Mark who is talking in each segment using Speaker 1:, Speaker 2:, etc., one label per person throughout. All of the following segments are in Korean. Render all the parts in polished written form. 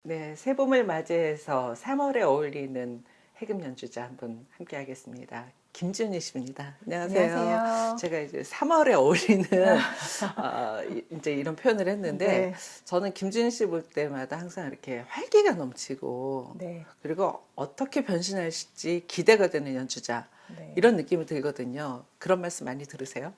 Speaker 1: 네, 새봄을 맞이해서 3월에 어울리는 해금 연주자 한 분 함께 하겠습니다. 김준희 씨입니다. 안녕하세요.
Speaker 2: 안녕하세요.
Speaker 1: 제가 이제 3월에 어울리는 이제 이런 표현을 했는데
Speaker 2: 네,
Speaker 1: 저는 김준희 씨 볼 때마다 항상 이렇게 활기가 넘치고
Speaker 2: 네,
Speaker 1: 그리고 어떻게 변신하실지 기대가 되는 연주자
Speaker 2: 네,
Speaker 1: 이런 느낌이 들거든요. 그런 말씀 많이 들으세요?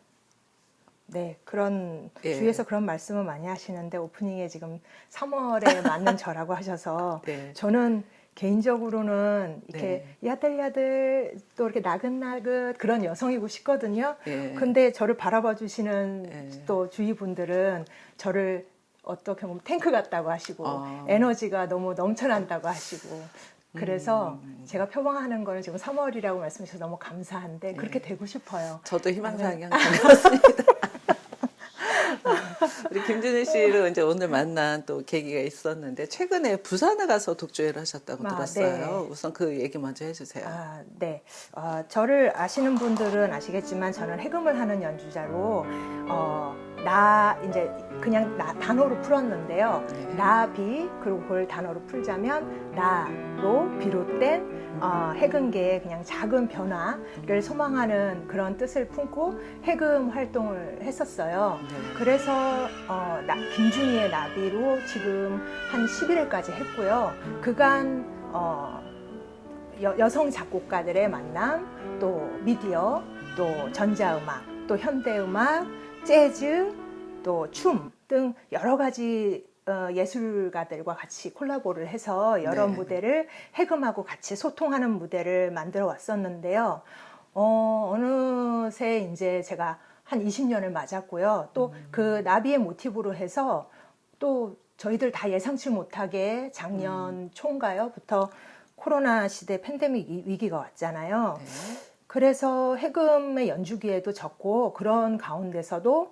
Speaker 2: 네. 그런
Speaker 1: 예.
Speaker 2: 주위에서 그런 말씀을 많이 하시는데 오프닝에 지금 3월에 맞는 저라고 하셔서
Speaker 1: 네.
Speaker 2: 저는 개인적으로는 이렇게
Speaker 1: 네.
Speaker 2: 야들야들 또 이렇게 나긋나긋 그런 여성이고 싶거든요.
Speaker 1: 예.
Speaker 2: 근데 저를 바라봐 주시는
Speaker 1: 예.
Speaker 2: 또 주위 분들은 저를 어떻게 보면 탱크 같다고 하시고
Speaker 1: 어.
Speaker 2: 에너지가 너무 넘쳐난다고 하시고 그래서 제가 표방하는 거는 지금 3월이라고 말씀해 주셔서 너무 감사한데 그렇게 되고 싶어요.
Speaker 1: 저도 희망사항이 항상 그렇습니다. 우리 김준희 씨를 이제 오늘 만난 또 계기가 있었는데 최근에 부산에 가서 독주회를 하셨다고 들었어요.
Speaker 2: 네.
Speaker 1: 우선 그 얘기 먼저 해주세요.
Speaker 2: 네. 저를 아시는 분들은 아시겠지만 저는 해금을 하는 연주자로 이제 그냥 단어로 풀었는데요.
Speaker 1: 네.
Speaker 2: 나비 그리고 그걸 단어로 풀자면 나로 비롯된 해금계의 그냥 작은 변화를 소망하는 그런 뜻을 품고 해금 활동을 했었어요.
Speaker 1: 네.
Speaker 2: 그래서 김준희의 나비로 지금 한 11회까지 했고요. 그간 여성 작곡가들의 만남, 또 미디어, 또 전자음악, 또 현대음악, 재즈, 또 춤 등 여러 가지 예술가들과 같이 콜라보를 해서 여러
Speaker 1: 네.
Speaker 2: 무대를 해금하고 같이 소통하는 무대를 만들어 왔었는데요. 어느새 이제 제가 한 20년을 맞았고요. 또 그 나비의 모티브로 해서 또 저희들 다 예상치 못하게 작년 초인가요?부터 코로나 시대 팬데믹 위기가 왔잖아요.
Speaker 1: 네.
Speaker 2: 그래서 해금의 연주기에도 적고 그런 가운데서도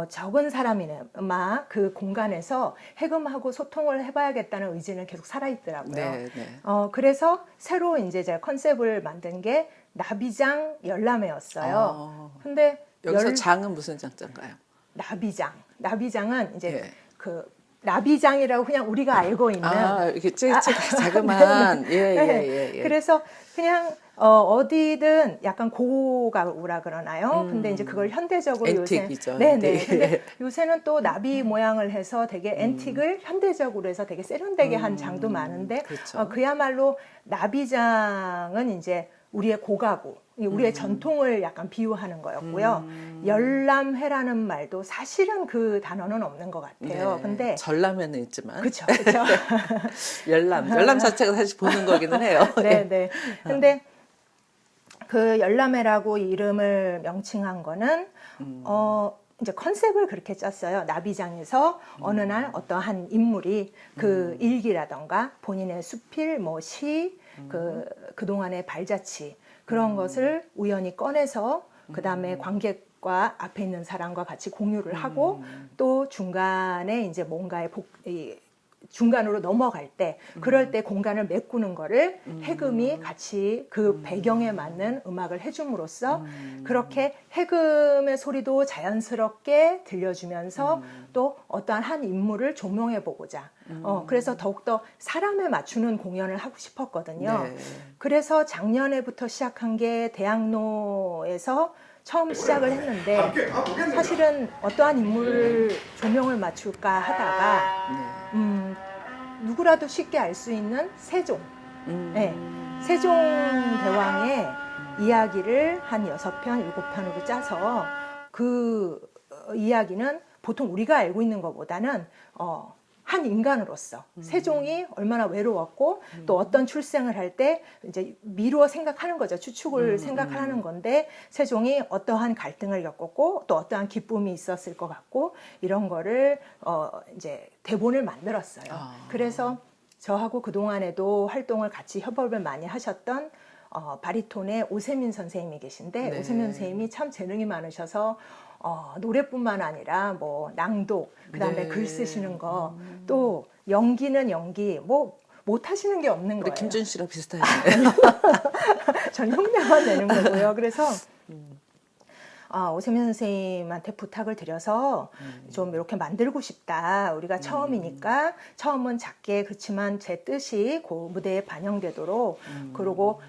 Speaker 2: 적은 사람이나 그 공간에서 해금하고 소통을 해봐야겠다는 의지는 계속 살아있더라고요.
Speaker 1: 네, 네.
Speaker 2: 그래서 새로 이제 제가 컨셉을 만든 게 나비장 열람회였어요. 근데
Speaker 1: 여기서 장은 무슨 장자인가요?
Speaker 2: 나비장은 이제
Speaker 1: 예.
Speaker 2: 그 나비장이라고 그냥 우리가 알고 있는
Speaker 1: 이렇게 자그마한 예.
Speaker 2: 그래서 그냥 어디든 약간 고가우라 그러나요? 근데 이제 그걸 현대적으로
Speaker 1: 앤틱이죠.
Speaker 2: 요새 네네.
Speaker 1: 앤틱.
Speaker 2: 근데 요새는 또 나비 모양을 해서 되게 앤틱을 현대적으로 해서 되게 세련되게 한 장도 많은데
Speaker 1: 그렇죠.
Speaker 2: 그야말로 나비장은 이제 우리의 고가구, 우리의 전통을 약간 비유하는 거였고요. 열람회라는 말도 사실은 그 단어는 없는 것 같아요.
Speaker 1: 네.
Speaker 2: 근데
Speaker 1: 전람회는 있지만
Speaker 2: 그렇죠.
Speaker 1: 열람 자체가 사실 보는 거기는 해요.
Speaker 2: 네. 근데 그 열람회라고 이름을 명칭한 거는 이제 컨셉을 그렇게 짰어요. 나비장에서 어느 날 어떠한 인물이 그 일기라던가 본인의 수필, 뭐 시, 그동안의 발자취 그런 것을 우연히 꺼내서 그 다음에 관객과 앞에 있는 사람과 같이 공유를 하고 또 중간에 이제 뭔가의 중간으로 넘어갈 때 그럴 때 공간을 메꾸는 거를 해금이 같이 그 배경에 맞는 음악을 해줌으로써 그렇게 해금의 소리도 자연스럽게 들려주면서 또 어떠한 한 인물을 조명해 보고자 그래서 더욱더 사람에 맞추는 공연을 하고 싶었거든요.
Speaker 1: 네.
Speaker 2: 그래서 작년에부터 시작한 게 대학로에서 처음 시작을 했는데 사실은 어떠한 인물을 조명을 맞출까 하다가 누구라도 쉽게 알 수 있는 세종, 네, 세종 대왕의 이야기를 한 6편, 7편으로 짜서 그 이야기는 보통 우리가 알고 있는 것보다는 한 인간으로서 세종이 얼마나 외로웠고 또 어떤 출생을 할 때 이제 미루어 생각하는 거죠. 추측을 생각하는 건데 세종이 어떠한 갈등을 겪었고 또 어떠한 기쁨이 있었을 것 같고 이런 거를 이제 대본을 만들었어요. 그래서 저하고 그동안에도 활동을 같이 협업을 많이 하셨던 바리톤의 오세민 선생님이 계신데
Speaker 1: 네.
Speaker 2: 오세민 선생님이 참 재능이 많으셔서 노래뿐만 아니라 뭐 낭독, 그다음에
Speaker 1: 네.
Speaker 2: 글 쓰시는 거, 또 연기는 연기, 뭐 못 하시는 게 없는
Speaker 1: 우리
Speaker 2: 거예요.
Speaker 1: 김준 씨랑 비슷하시네요.
Speaker 2: 전 흉내만 내는 거고요. 그래서 오세민 선생님한테 부탁을 드려서 좀 이렇게 만들고 싶다. 우리가 처음이니까 처음은 작게 그렇지만 제 뜻이 그 무대에 반영되도록 그리고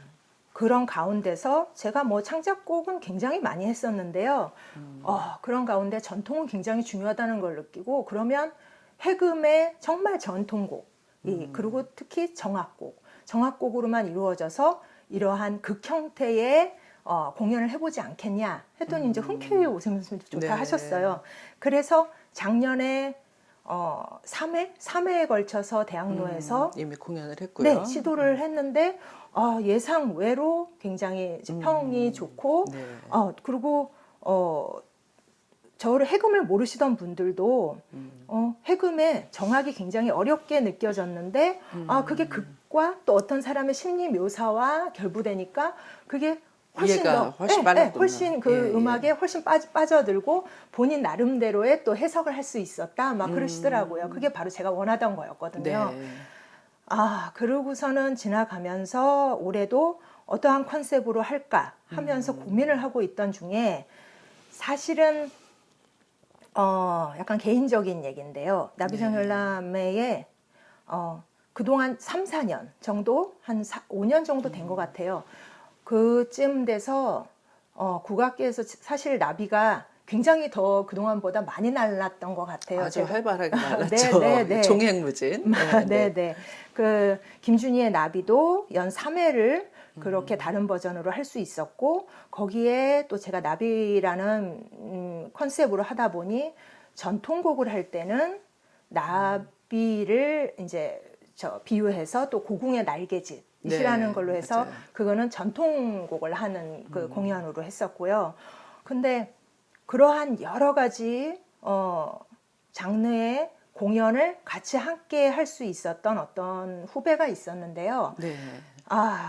Speaker 2: 그런 가운데서 제가 뭐 창작곡은 굉장히 많이 했었는데요. 그런 가운데 전통은 굉장히 중요하다는 걸 느끼고 그러면 해금의 정말 전통곡 그리고 특히 정악곡으로만 이루어져서 이러한 극 형태의 공연을 해보지 않겠냐 했더니 이제 흔쾌히 오세민 선생님도 좋다
Speaker 1: 네.
Speaker 2: 하셨어요. 그래서 작년에 3회에 걸쳐서 대학로에서
Speaker 1: 이미 공연을 했고요.
Speaker 2: 네, 시도를 했는데 예상 외로 굉장히 평이 좋고
Speaker 1: 네.
Speaker 2: 그리고 저를 해금을 모르시던 분들도 해금의 정악이 굉장히 어렵게 느껴졌는데 그게 극과 또 어떤 사람의 심리 묘사와 결부되니까 그게 훨씬
Speaker 1: 이해가
Speaker 2: 더
Speaker 1: 훨씬 빨랐구나.
Speaker 2: 훨씬 그
Speaker 1: 예, 예.
Speaker 2: 음악에 훨씬 빠져들고 본인 나름대로의 또 해석을 할 수 있었다 막 그러시더라고요. 그게 바로 제가 원하던 거였거든요.
Speaker 1: 네.
Speaker 2: 그러고서는 지나가면서 올해도 어떠한 컨셉으로 할까 하면서 고민을 하고 있던 중에 사실은 약간 개인적인 얘기인데요. 나비정 열람회에 그동안 3, 4년 정도 한 5년 정도 된 것 같아요. 그쯤 돼서 국악계에서 사실 나비가 굉장히 더 그동안보다 많이 날랐던 것 같아요.
Speaker 1: 아주 활발하게 날랐죠.
Speaker 2: 네.
Speaker 1: 종횡무진.
Speaker 2: 네. 그 김준희의 나비도 연 3회를 그렇게 다른 버전으로 할 수 있었고 거기에 또 제가 나비라는 컨셉으로 하다 보니 전통곡을 할 때는 나비를 이제 비유해서 또 고궁의 날개짓이라는
Speaker 1: 네,
Speaker 2: 걸로 해서
Speaker 1: 맞아요.
Speaker 2: 그거는 전통곡을 하는 그 공연으로 했었고요. 근데 그러한 여러 가지 장르의 공연을 같이 함께 할 수 있었던 어떤 후배가 있었는데요.
Speaker 1: 네.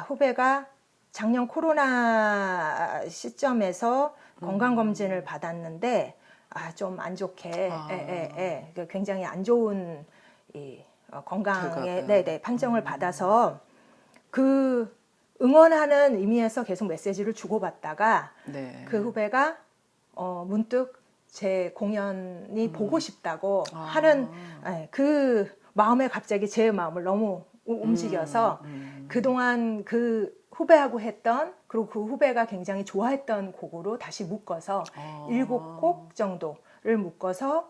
Speaker 2: 후배가 작년 코로나 시점에서 건강검진을 받았는데 좀 안 좋게 굉장히 안 좋은 건강에 판정을 받아서 그 응원하는 의미에서 계속 메시지를 주고받다가
Speaker 1: 네.
Speaker 2: 그 후배가 문득 제 공연이 보고 싶다고 하는 그 마음에 갑자기 제 마음을 너무 움직여서 그동안 그 후배하고 했던 그리고 그 후배가 굉장히 좋아했던 곡으로 다시 묶어서 7곡 정도를 묶어서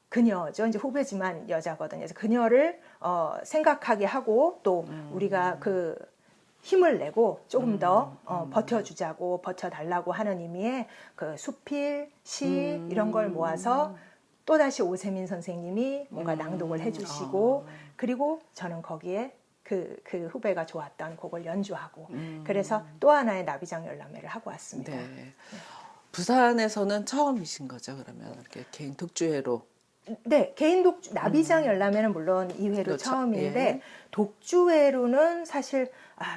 Speaker 2: 그녀죠. 이제 후배지만 여자거든요. 그래서 그녀를 생각하게 하고 또 우리가 그 힘을 내고 조금 더 버텨주자고 버텨달라고 하는 의미의 그 수필, 시 이런 걸 모아서 또다시 오세민 선생님이 뭔가 낭독을 해주시고 그리고 저는 거기에 그 후배가 좋았던 곡을 연주하고 그래서 또 하나의 나비장 열람회를 하고 왔습니다.
Speaker 1: 네. 부산에서는 처음이신 거죠, 그러면 이렇게 개인 독주회로.
Speaker 2: 네, 개인 독주 나비장 열람회는 물론 2회로
Speaker 1: 그렇죠.
Speaker 2: 처음인데
Speaker 1: 예.
Speaker 2: 독주회로는 사실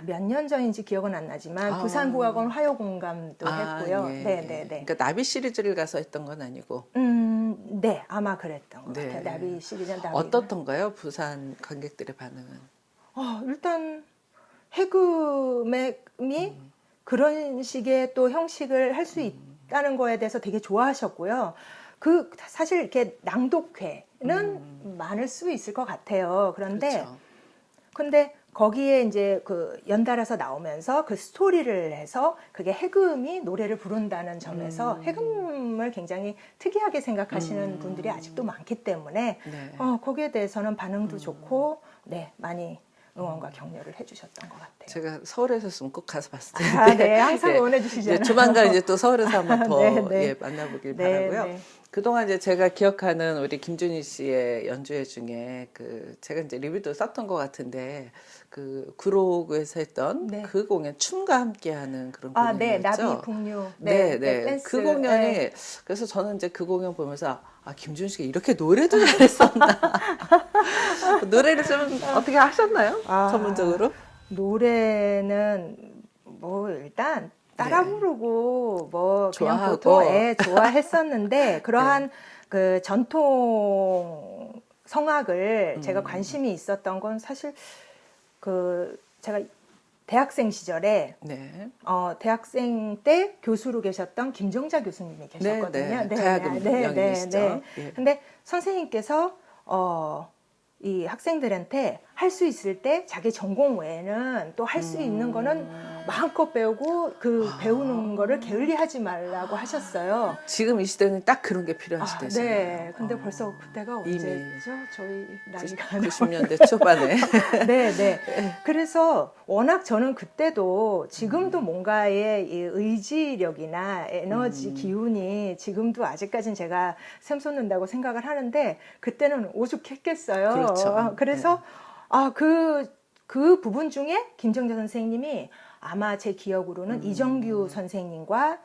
Speaker 2: 몇 년 전인지 기억은 안 나지만 부산국악원 화요공감도 했고요.
Speaker 1: 예.
Speaker 2: 네.
Speaker 1: 그러니까 나비 시리즈를 가서 했던 건 아니고.
Speaker 2: 네, 아마 그랬던 것
Speaker 1: 네.
Speaker 2: 같아요. 나비 시리즈 나비.
Speaker 1: 어떻던가요, 부산 관객들의 반응은?
Speaker 2: 일단 해금이 그런 식의 또 형식을 할 수 있다는 거에 대해서 되게 좋아하셨고요. 그 사실 이렇게 낭독회는 많을 수 있을 것 같아요. 그런데
Speaker 1: 그렇죠.
Speaker 2: 근데 거기에 이제 그 연달아서 나오면서 그 스토리를 해서 그게 해금이 노래를 부른다는 점에서 해금을 굉장히 특이하게 생각하시는 분들이 아직도 많기 때문에
Speaker 1: 네.
Speaker 2: 거기에 대해서는 반응도 좋고 많이 응원과 격려를 해주셨던 것 같아요.
Speaker 1: 제가 서울에서 있으면 꼭 가서 봤을 텐데.
Speaker 2: 네, 항상
Speaker 1: 예.
Speaker 2: 응원해 주시잖아요.
Speaker 1: 이제 조만간 이제 또 서울에서 한번 더
Speaker 2: 네.
Speaker 1: 만나보길
Speaker 2: 네,
Speaker 1: 바라고요.
Speaker 2: 네.
Speaker 1: 그동안 이제 제가 기억하는 우리 김준희 씨의 연주회 중에 제가 이제 리뷰도 썼던 것 같은데 그 구로구에서 했던 그 공연 춤과 함께하는 그런 공연이었죠.
Speaker 2: 네, 나비 풍류.
Speaker 1: 네.
Speaker 2: 댄스.
Speaker 1: 그 공연이 그래서 저는 이제 그 공연 보면서 김준희 씨가 이렇게 노래도 잘했었나. 노래를 좀 어떻게 하셨나요? 전문적으로?
Speaker 2: 노래는 뭐 일단 따라 부르고 뭐 그냥
Speaker 1: 좋아하고.
Speaker 2: 보통 좋아했었는데 그러한 그 전통 성악을 제가 관심이 있었던 건 사실 그 제가 대학생 시절에
Speaker 1: 네.
Speaker 2: 대학생 때 교수로 계셨던 김정자 교수님이 계셨거든요.
Speaker 1: 가야금연이시죠.
Speaker 2: 네. 근데 선생님께서 이 학생들한테 할 수 있을 때 자기 전공 외에는 또 할 수 있는 거는 마음껏 배우고 그 배우는 거를 게을리하지 말라고 하셨어요.
Speaker 1: 지금 이 시대는 딱 그런 게 필요한 시대죠.
Speaker 2: 네. 근데 벌써 그때가 언제죠? 저희 나이가
Speaker 1: 90년대 초반에.
Speaker 2: 네. 그래서 워낙 저는 그때도 지금도 뭔가의 이 의지력이나 에너지 기운이 지금도 아직까지는 제가 샘솟는다고 생각을 하는데 그때는 오죽했겠어요.
Speaker 1: 그렇죠.
Speaker 2: 그래서 그 부분 중에 김정자 선생님이 아마 제 기억으로는 이정규 선생님과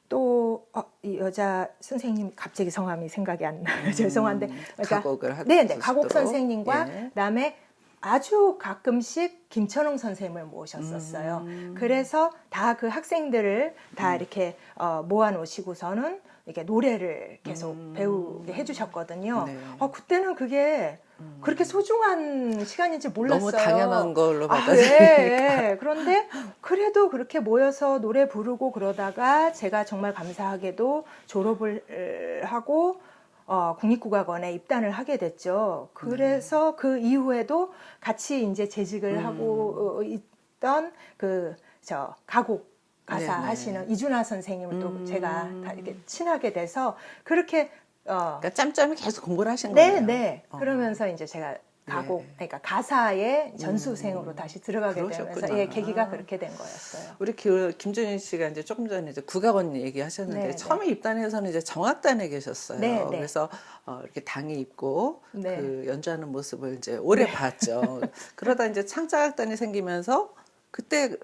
Speaker 2: 또 이 여자 선생님 갑자기 성함이 생각이 안 나요. 죄송한데 그러니까
Speaker 1: 가곡을
Speaker 2: 가곡 선생님과 그다음에 아주 가끔씩 김천웅 선생님을 모셨었어요. 그래서 다 그 학생들을 다 이렇게 모아 놓으시고서는 이렇게 노래를 계속 배우게 해주셨거든요.
Speaker 1: 네.
Speaker 2: 그때는 그게 그렇게 소중한 시간인지 몰랐어요.
Speaker 1: 너무 당연한 걸로 받아들이니까.
Speaker 2: 네. 그런데 그래도 그렇게 모여서 노래 부르고 그러다가 제가 정말 감사하게도 졸업을 하고 국립국악원에 입단을 하게 됐죠. 그래서 그 이후에도 같이 이제 재직을 하고 있던 가곡 가사 하시는 이준하 선생님을 또 제가 다 이렇게 친하게 돼서 그렇게
Speaker 1: 그러니까 짬짬이 계속 공부를 하신 거예요.
Speaker 2: 네. 그러면서 이제 제가 그러니까 가사의 전수생으로 다시 들어가게
Speaker 1: 그러셨구나.
Speaker 2: 되면서 계기가 그렇게 된 거였어요.
Speaker 1: 우리 김준희 씨가 이제 조금 전에 이제 국악원 얘기하셨는데 처음에 입단해서는 이제 정악단에 계셨어요. 그래서 이렇게 당이 입고 그 연주하는 모습을 이제 오래 봤죠. 그러다 이제 창작악단이 생기면서 그때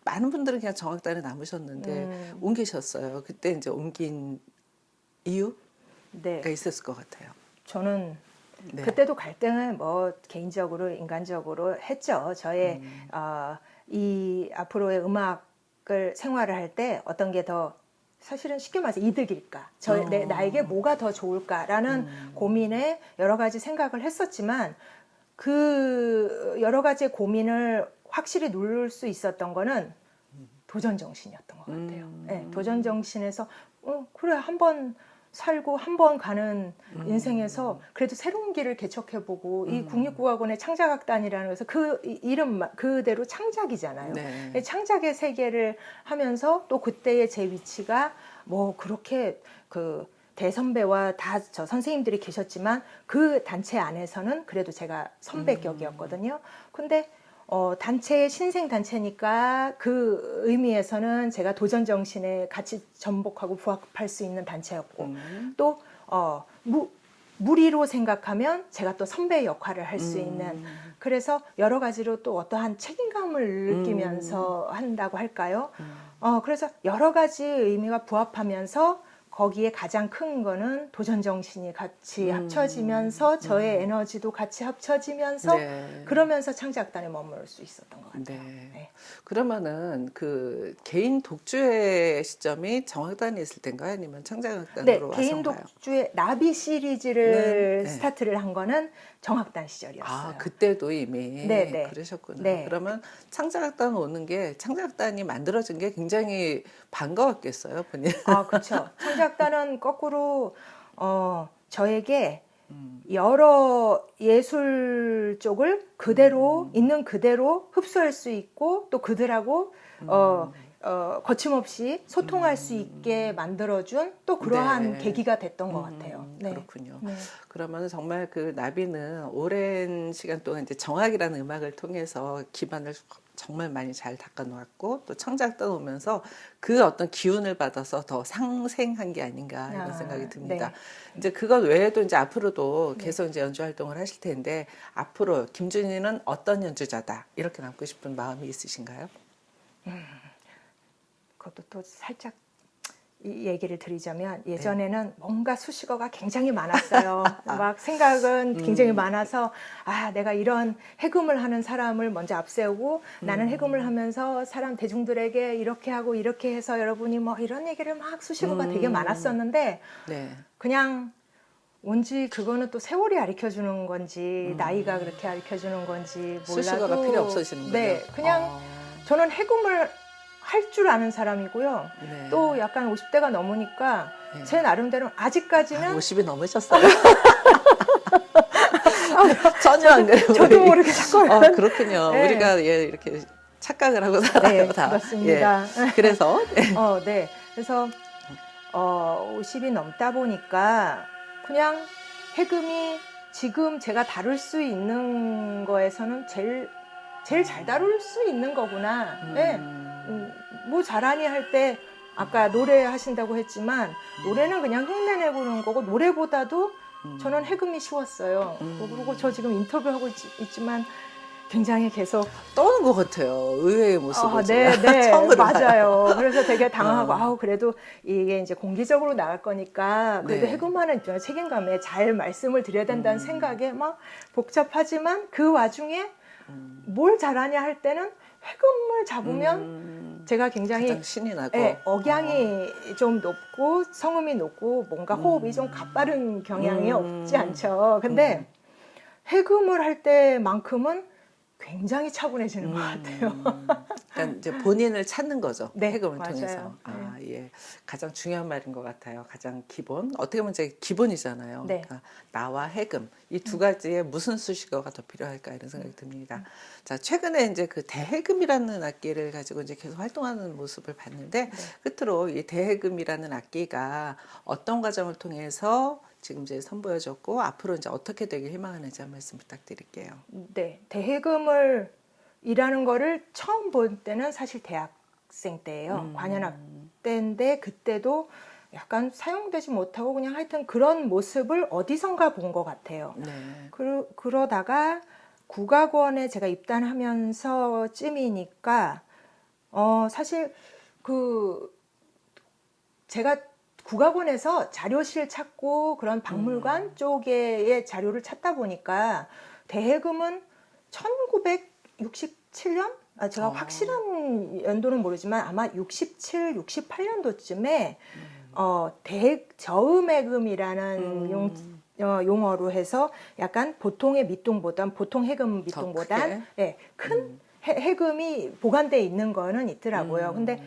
Speaker 1: 많은 분들은 그냥 정악단에 남으셨는데 옮기셨어요. 그때 이제 옮긴 이유가 있었을 것 같아요.
Speaker 2: 저는 그때도 갈등을 뭐 개인적으로 인간적으로 했죠. 저의 이 앞으로의 음악을 생활을 할 때 어떤 게 더 사실은 쉽게 말해서 이득일까? 나에게 뭐가 더 좋을까라는 고민에 여러 가지 생각을 했었지만 그 여러 가지 고민을 확실히 누를 수 있었던 거는 도전 정신이었던 것 같아요. 네, 도전 정신에서 그래 한번 살고 한 번 가는 인생에서 그래도 새로운 길을 개척해보고 이 국립국악원의 창작악단이라는 것은 그 이름 그대로 창작이잖아요.
Speaker 1: 네.
Speaker 2: 창작의 세계를 하면서 또 그때의 제 위치가 뭐 그렇게 그 대선배와 다 저 선생님들이 계셨지만 그 단체 안에서는 그래도 제가 선배격이었거든요. 근데 단체의 신생 단체니까 그 의미에서는 제가 도전 정신에 같이 전복하고 부합할 수 있는 단체였고 또 무리로 생각하면 제가 또 선배 역할을 할 수 있는 그래서 여러 가지로 또 어떠한 책임감을 느끼면서 한다고 할까요? 그래서 여러 가지 의미가 부합하면서 거기에 가장 큰 거는 도전 정신이 같이 합쳐지면서 저의 에너지도 같이 합쳐지면서 그러면서 창작단에 머무를 수 있었던 것 같아요. 네.
Speaker 1: 그러면은 그 개인 독주의 시점이 정악단에 있을 때인가요? 아니면 창작악단으로 와서인가요?
Speaker 2: 개인 독주의 나비 시리즈를 스타트를 한 거는 정악단 시절이었어요.
Speaker 1: 그때도 이미 그러셨구나. 그러면 창작악단 오는 게 창작악단이 만들어진 게 굉장히 반가웠겠어요, 본인.
Speaker 2: 그렇죠. 창작단은 거꾸로 저에게 여러 예술 쪽을 그대로 있는 그대로 흡수할 수 있고 또 그들하고 거침없이 소통할 수 있게 만들어준 또 그러한 계기가 됐던 것 같아요.
Speaker 1: 그렇군요. 그러면 정말 그 나비는 오랜 시간 동안 이제 정악이라는 음악을 통해서 기반을 정말 많이 잘 닦아놓았고 또 창작단 오면서 그 어떤 기운을 받아서 더 상생한 게 아닌가 이런 생각이 듭니다. 이제 그것 외에도 이제 앞으로도 계속 이제 연주 활동을 하실 텐데 앞으로 김준희는 어떤 연주자다 이렇게 남고 싶은 마음이 있으신가요?
Speaker 2: 그것도 또 살짝 이 얘기를 드리자면 예전에는 뭔가 수식어가 굉장히 많았어요. 막 생각은 굉장히 많아서 내가 이런 해금을 하는 사람을 먼저 앞세우고 나는 해금을 하면서 사람 대중들에게 이렇게 하고 이렇게 해서 여러분이 뭐 이런 얘기를 막 수식어가 되게 많았었는데 그냥 뭔지 그거는 또 세월이 가르쳐주는 건지 나이가 그렇게 가르쳐주는 건지
Speaker 1: 수식어가
Speaker 2: 몰라도
Speaker 1: 필요 없어지는군요.
Speaker 2: 네, 그냥 저는 해금을 할 줄 아는 사람이고요.
Speaker 1: 네.
Speaker 2: 또 약간 50대가 넘으니까
Speaker 1: 네.
Speaker 2: 제 나름대로 아직까지는
Speaker 1: 50이 넘으셨어요? 전혀 안 그래요.
Speaker 2: 저도 모르게 자꾸
Speaker 1: 그렇군요.
Speaker 2: 네.
Speaker 1: 우리가 예, 이렇게 착각을 하고 살아요.
Speaker 2: 네,
Speaker 1: 다.
Speaker 2: 그렇습니다.
Speaker 1: 예. 그래서
Speaker 2: 네. 그래서 50이 넘다 보니까 그냥 해금이 지금 제가 다룰 수 있는 거에서는 제일 잘 다룰 수 있는 거구나. 네. 뭐 잘하니 할 때 아까 노래 하신다고 했지만 노래는 그냥 흉내내고 그러는 거고 노래보다도 저는 해금이 쉬웠어요. 그리고 저 지금 인터뷰하고 있지만 굉장히 계속
Speaker 1: 떠오는 것 같아요. 의외의 모습을
Speaker 2: 네, 네,
Speaker 1: 처음으로
Speaker 2: 맞아요. 그래서 되게 당황하고 아우 그래도 이게 이제 공개적으로 나갈 거니까 그래도
Speaker 1: 네.
Speaker 2: 해금하는 입장에 책임감에 잘 말씀을 드려야 된다는 생각에 막 복잡하지만 그 와중에 뭘 잘하냐 할 때는 해금을 잡으면 제가 굉장히
Speaker 1: 가장 신이 나고
Speaker 2: 억양이 좀 높고 성음이 높고 뭔가 호흡이 좀 가빠른 경향이 없지 않죠. 근데 해금을 할 때만큼은 굉장히 차분해지는 것 같아요.
Speaker 1: 그러니까 이제 본인을 찾는 거죠.
Speaker 2: 네,
Speaker 1: 해금을
Speaker 2: 맞아요.
Speaker 1: 통해서. 예. 가장 중요한 말인 것 같아요. 가장 기본. 어떻게 보면 이제 기본이잖아요.
Speaker 2: 네.
Speaker 1: 그러니까 나와 해금. 이 두 가지에 무슨 수식어가 더 필요할까 이런 생각이 듭니다. 자, 최근에 이제 그 대해금이라는 악기를 가지고 이제 계속 활동하는 모습을 봤는데 끝으로 이 대해금이라는 악기가 어떤 과정을 통해서 지금 이제 선보여졌고 앞으로 이제 어떻게 되길 희망하는지 한 말씀 부탁드릴게요.
Speaker 2: 네, 대해금을 일하는 거를 처음 볼 때는 사실 대학생 때예요. 관현악 때인데 그때도 약간 사용되지 못하고 그냥 하여튼 그런 모습을 어디선가 본 것 같아요.
Speaker 1: 네.
Speaker 2: 그러다가 국악원에 제가 입단하면서 쯤이니까 사실 제가 국악원에서 자료실 찾고 그런 박물관 쪽의 자료를 찾다 보니까 대해금은 1967년? 제가 확실한 연도는 모르지만 아마 67, 68년도쯤에 저음해금이라는 용어로 해서 약간 보통의 밑둥보단 보통 해금 밑둥보단 큰 해금이 보관되어 있는 거는 있더라고요. 근데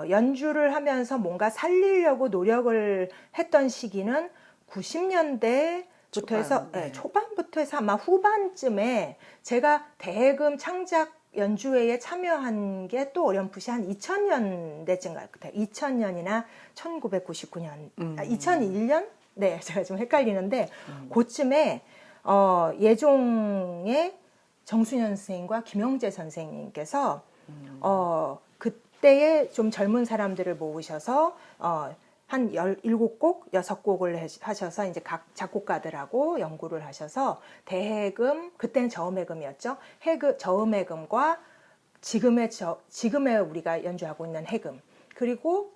Speaker 2: 연주를 하면서 뭔가 살리려고 노력을 했던 시기는 90년대부터 해서 초반부터 해서 아마 후반쯤에 제가 대해금 창작 연주회에 참여한 게 또 어렴풋이 한 2000년대쯤 같아요. 2000년이나 1999년, 2001년? 네, 제가 좀 헷갈리는데 그쯤에 예종의 정순현 선생님과 김영재 선생님께서 그때의 좀 젊은 사람들을 모으셔서 한 17곡, 6곡을 하셔서 이제 각 작곡가들하고 연구를 하셔서 대해금, 그때는 저음해금이었죠. 저음해금과 지금의 우리가 연주하고 있는 해금, 그리고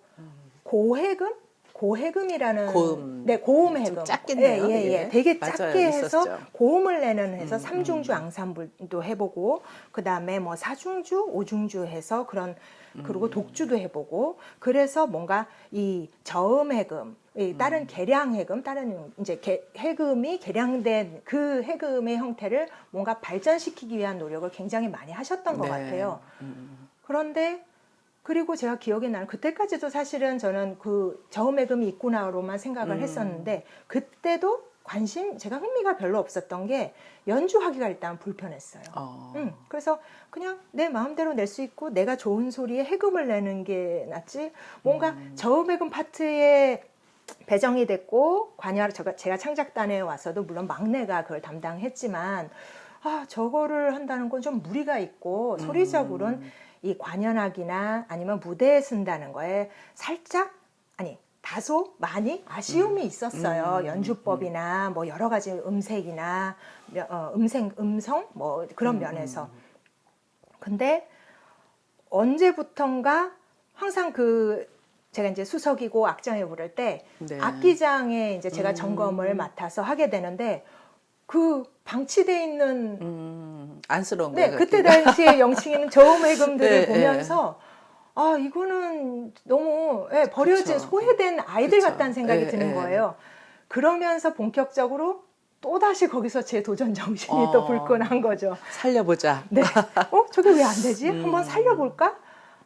Speaker 2: 고해금이라는 고음해금.
Speaker 1: 좀 작겠네요.
Speaker 2: 되게
Speaker 1: 맞아요.
Speaker 2: 작게 해서
Speaker 1: 있었죠.
Speaker 2: 고음을 내는 해서 삼중주 앙상블도 해보고 그다음에 뭐 사중주, 오중주 해서 그런 그리고 독주도 해보고 그래서 뭔가 이 저음해금, 다른 개량해금, 다른 이제 해금이 개량된 그 해금의 형태를 뭔가 발전시키기 위한 노력을 굉장히 많이 하셨던 것 같아요. 그런데 그리고 제가 기억에 나는 그때까지도 사실은 저는 그 저음해금이 있구나로만 생각을 했었는데 그때도 제가 흥미가 별로 없었던 게 연주하기가 일단 불편했어요. 그래서 그냥 내 마음대로 낼 수 있고 내가 좋은 소리에 해금을 내는 게 낫지 뭔가 저음해금 파트에 배정이 됐고 제가 창작단에 와서도 물론 막내가 그걸 담당했지만 저거를 한다는 건 좀 무리가 있고 소리적으로는 이 관현악이나 아니면 무대에 쓴다는 거에 다소 많이 아쉬움이 있었어요. 연주법이나 뭐 여러 가지 음색이나 음성 뭐 그런 면에서. 근데 언제부턴가 항상 제가 이제 수석이고 악장에 부를 때 악기장에 이제 제가 점검을 맡아서 하게 되는데 그 방치돼 있는
Speaker 1: 안쓰러운 거예요.
Speaker 2: 그때 당시에 영칭이는 저음해금들을 보면서 이거는 너무 버려진 소외된 아이들 같다는 생각이 드는 거예요. 그러면서 본격적으로 또 다시 거기서 제 도전 정신이 또 불끈한 거죠.
Speaker 1: 살려보자.
Speaker 2: 네. 저게 왜 안 되지? 한번 살려볼까?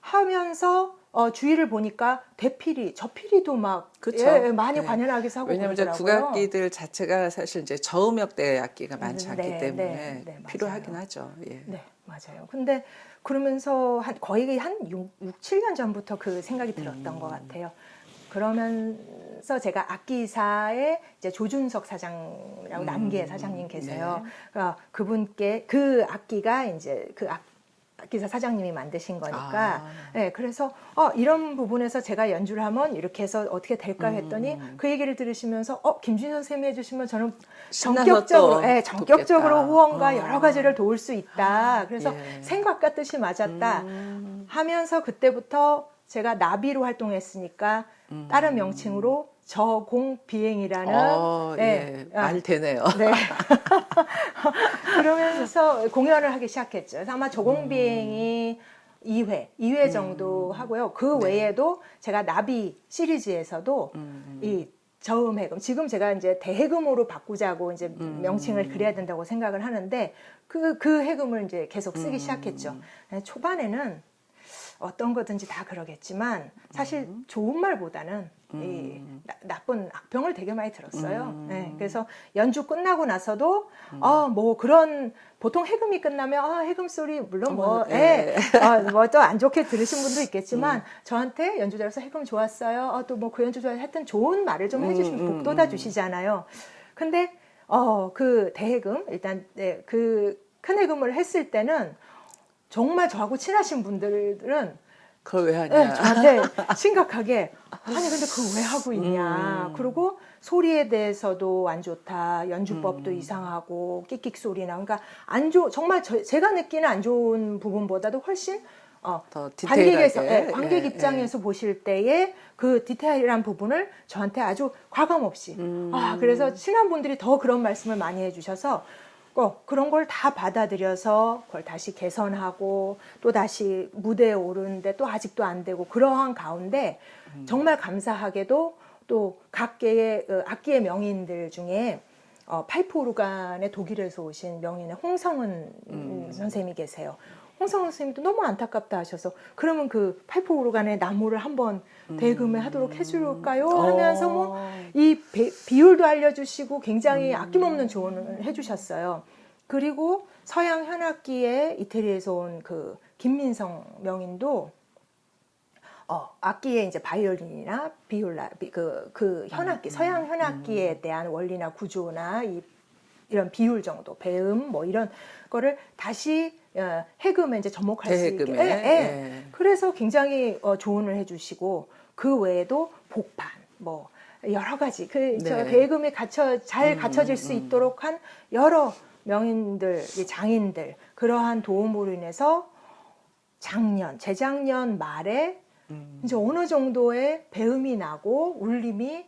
Speaker 2: 하면서 주위를 보니까 대피리, 저피리도 막
Speaker 1: 그쵸.
Speaker 2: 많이
Speaker 1: 네.
Speaker 2: 관현악기 하고
Speaker 1: 왜냐면 이제
Speaker 2: 그러더라고요.
Speaker 1: 국악기들 자체가 사실 이제 저음역대 악기가 많지 않기
Speaker 2: 네,
Speaker 1: 때문에
Speaker 2: 네,
Speaker 1: 필요하긴
Speaker 2: 맞아요.
Speaker 1: 하죠. 예.
Speaker 2: 네, 맞아요. 근데 그러면서 거의 한 6, 7년 전부터 그 생각이 들었던 것 같아요. 그러면서 제가 악기사의 이제 조준석 사장이라고 남계 사장님 계세요.
Speaker 1: 네.
Speaker 2: 그러니까 그분께 그 악기가 이제 그 악기사 사장님이 만드신 거니까. 네, 그래서 이런 부분에서 제가 연주를 하면 이렇게 해서 어떻게 될까 했더니 그 얘기를 들으시면서 김준희 선생님이 해주시면 저는 전격적으로 후원과 여러 가지를 도울 수 있다. 그래서
Speaker 1: 예.
Speaker 2: 생각과 뜻이 맞았다 하면서 그때부터 제가 나비로 활동했으니까 다른 명칭으로 저공비행이라는
Speaker 1: 말 되네요.
Speaker 2: 네. 그러면서 공연을 하기 시작했죠. 그래서 아마 저공비행이 2회 정도 하고요. 그 외에도 제가 나비 시리즈에서도 이 저음 해금, 지금 제가 이제 대해금으로 바꾸자고 이제 명칭을 그려야 된다고 생각을 하는데 그 해금을 이제 계속 쓰기 시작했죠. 초반에는 어떤 거든지 다 그러겠지만 사실 좋은 말보다는 이 나쁜 악평을 되게 많이 들었어요. 네, 그래서 연주 끝나고 나서도 뭐 그런 보통 해금이 끝나면 해금 소리 물론 뭐 또 안 좋게 들으신 분도 있겠지만 저한테 연주자로서 해금 좋았어요. 또 뭐 그 연주 좋아요. 하여튼 좋은 말을 좀 해주시면 복돋아 주시잖아요. 근데 그 대해금 일단 그 큰 해금을 했을 때는 정말 저하고 친하신 분들은
Speaker 1: 그걸 왜 하냐.
Speaker 2: 저한테 심각하게 아니 근데 그걸 왜 하고 있냐. 그리고 소리에 대해서도 안 좋다. 연주법도 이상하고 끽끽 소리나. 그러니까 정말 제가 느끼는 안 좋은 부분보다도 훨씬
Speaker 1: 더 디테일하게.
Speaker 2: 관객 입장에서 보실 때의 그 디테일한 부분을 저한테 아주 과감 없이 그래서 친한 분들이 더 그런 말씀을 많이 해주셔서 그런 걸 다 받아들여서 그걸 다시 개선하고 또 다시 무대에 오르는데 또 아직도 안 되고 그러한 가운데 정말 감사하게도 또 각계의 악기의 명인들 중에 파이프 오르간의 독일에서 오신 명인의 홍성은 선생님이 계세요. 홍성은 선생님도 너무 안타깝다 하셔서 그러면 그 파이프 오르간의 나무를 한번 대금에 하도록 해줄까요? 하면서 뭐 이 비율도 알려주시고 굉장히 아낌없는 조언을 해주셨어요. 그리고 서양 현악기에 이태리에서 온 그 김민성 명인도 악기의 이제 바이올린이나 비올라 그 현악기 서양 현악기에 대한 원리나 구조나 이런 비율 정도 배음 뭐 이런 거를 다시 해금에 이제 접목할 수 있게 그래서 굉장히 조언을 해주시고 그 외에도 복판 뭐 여러 가지 저 대금이 잘 갖춰질 수 있도록 한 여러 명인들 장인들 그러한 도움으로 인해서 재작년 말에 이제 어느 정도의 배음이 나고 울림이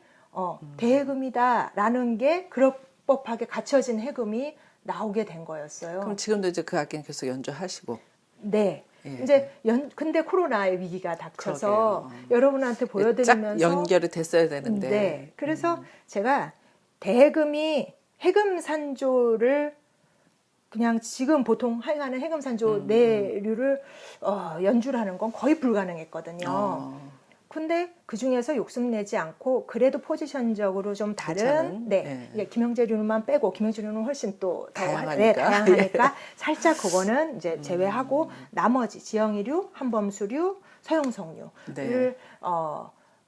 Speaker 2: 대해금이다라는 게 그럴 법하게 갖춰진 해금이 나오게 된 거였어요.
Speaker 1: 그럼 지금도 이제 그 악기는 계속 연주하시고.
Speaker 2: 네. 이제 근데 코로나의 위기가 닥쳐서 여러분한테 보여드리면서
Speaker 1: 쫙 연결이 됐어야 되는데.
Speaker 2: 네. 그래서 제가 대해금이 해금 산조를 그냥 지금 보통 하는 해금 산조 내류를 연주를 하는 건 거의 불가능했거든요. 근데 그 중에서 욕심내지 않고 그래도 포지션적으로 좀 다른 김영재류만 빼고 김영재류는 훨씬 또 더 다양하니까 살짝 그거는 이제 제외하고 나머지 지영이류, 한범수류, 서영성류를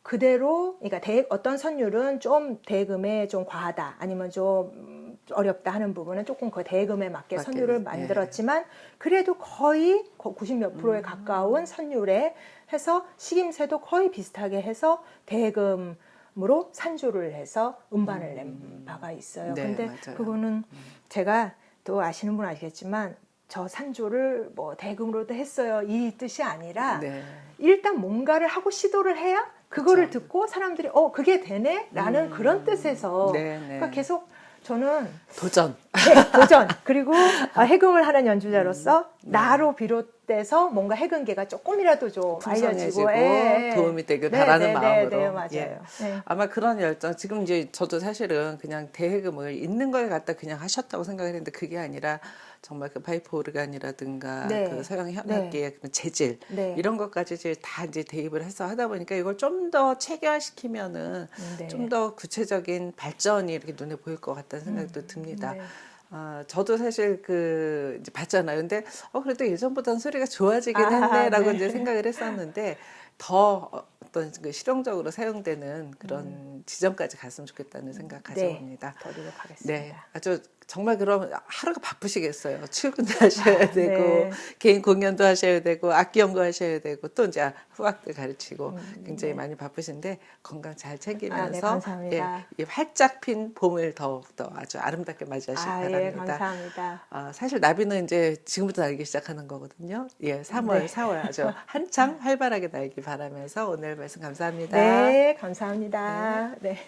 Speaker 2: 그대로 그러니까 어떤 선율은 좀 대금에 좀 과하다 아니면 좀 어렵다 하는 부분은 조금 그 대금에 맞게 선율을 만들었지만 그래도 거의 90몇 프로에 가까운 선율에 해서 식임새도 거의 비슷하게 해서 대금으로 산조를 해서 음반을 낸 바가 있어요. 근데 그거는 제가 또 아시는 분 아시겠지만 저 산조를 뭐 대금으로도 했어요 이 뜻이 아니라 일단 뭔가를 하고 시도를 해야 그거를 듣고 사람들이 그게 되네 라는 그런 뜻에서 그러니까 계속 저는
Speaker 1: 도전.
Speaker 2: 도전. 그리고 해금을 하는 연주자로서 나로 비롯된 돼서 뭔가 해근계가 조금이라도 좀
Speaker 1: 풍성해지고
Speaker 2: 알려지고
Speaker 1: 도움이 되길 바라는 마음으로.
Speaker 2: 네, 맞아요.
Speaker 1: 예.
Speaker 2: 네.
Speaker 1: 아마 그런 열정, 지금 이제 저도 사실은 그냥 대해금을 있는 걸 갖다 그냥 하셨다고 생각을 했는데 그게 아니라 정말 그 파이프 오르간이라든가
Speaker 2: 네.
Speaker 1: 그 서양 현악기의 그런 재질
Speaker 2: 네.
Speaker 1: 이런 것까지 이제 다 이제 대입을 해서 하다 보니까 이걸 좀 더 체계화시키면은
Speaker 2: 네.
Speaker 1: 좀 더 구체적인 발전이 이렇게 눈에 보일 것 같다는 생각도 듭니다.
Speaker 2: 네.
Speaker 1: 저도 사실 그 이제 봤잖아요. 근데 그래도 예전보다는 소리가 좋아지긴 했네라고
Speaker 2: 네.
Speaker 1: 이제 생각을 했었는데 더 어떤 그 실용적으로 사용되는 그런 지점까지 갔으면 좋겠다는 생각 가져봅니다.
Speaker 2: 더 노력하겠습니다.
Speaker 1: 네, 아주 정말 그럼 하루가 바쁘시겠어요. 출근도 하셔야 되고
Speaker 2: 네.
Speaker 1: 개인 공연도 하셔야 되고 악기 연구하셔야 되고 또 이제 후학들 가르치고 굉장히
Speaker 2: 네.
Speaker 1: 많이 바쁘신데 건강 잘
Speaker 2: 네,
Speaker 1: 챙기면서
Speaker 2: 감사합니다.
Speaker 1: 이 활짝 핀 봄을 더욱더 아주 아름답게 맞이하시기 바랍니다.
Speaker 2: 예, 감사합니다.
Speaker 1: 사실 나비는 이제 지금부터 날기 시작하는 거거든요. 예, 3월,
Speaker 2: 네.
Speaker 1: 4월 아주 한창 활발하게 날기 바라면서 오늘 말씀 감사합니다.
Speaker 2: 네, 감사합니다. 네.